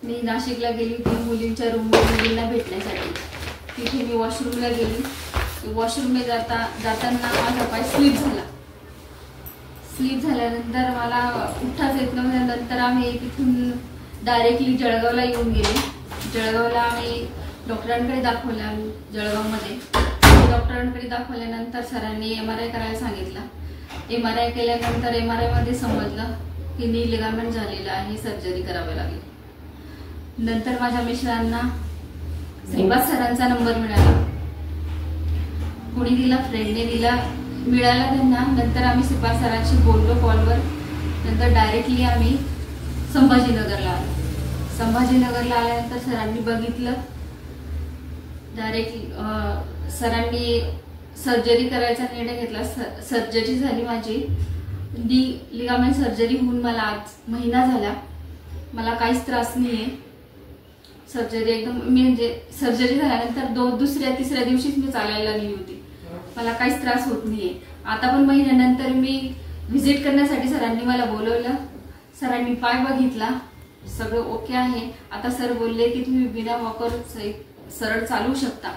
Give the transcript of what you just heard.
मी नाशिकला गेली होती मुलींच्या रूमवर मुलींना भेटण्यासाठी। तिथे मी वॉशरूमला गेली। वॉशरूमला जाताना माझा पाय स्लिप झाल्यानंतर मला उठताच येत नव्हतं। नंतर आम्ही तिथून डायरेक्टली जळगावला येऊन गेले। जळगावला आम्ही डॉक्टरांकडे दाखवलं। जळगावमध्ये डॉक्टरांकडे दाखवल्यानंतर सरांनी MRI करायला सांगितलं। MRI केल्यानंतर MRI मध्ये समजलं की नी लिगामेंट झालेला आहे, सर्जरी करावी लागली। नंतर माझ्या मिस्टरांना श्रीपाद सरांचा नंबर मिळाला, कोणी दिला, फ्रेंडने दिला, मिळाला त्यांना। नंतर आम्ही श्रीपाद सरांशी बोललो कॉलवर। नंतर डायरेक्टली आम्ही संभाजीनगरला आलो। संभाजीनगरला आल्यानंतर सरांनी बघितलं, डायरेक्टली सरांनी सर्जरी करायचा निर्णय घेतला। सर्जरी झाली माझी, लिगामेंट सर्जरी होऊन मला आज महिना झाला। मला काहीच त्रास नाहीये। सर्जरी एकदम म्हणजे सर्जरी झाल्यानंतर दुसऱ्या तिसऱ्या दिवशीच मी चालायला लागली होती। मला काहीच त्रास होत नाहीये। आता पण महिन्यानंतर मी व्हिजिट करण्यासाठी सरांनी मला बोलवलं। सरांनी पाय बघितला, सगळं ओके आहे। आता सर बोलले की तुम्ही बिना वॉकर सरळ चालू शकता।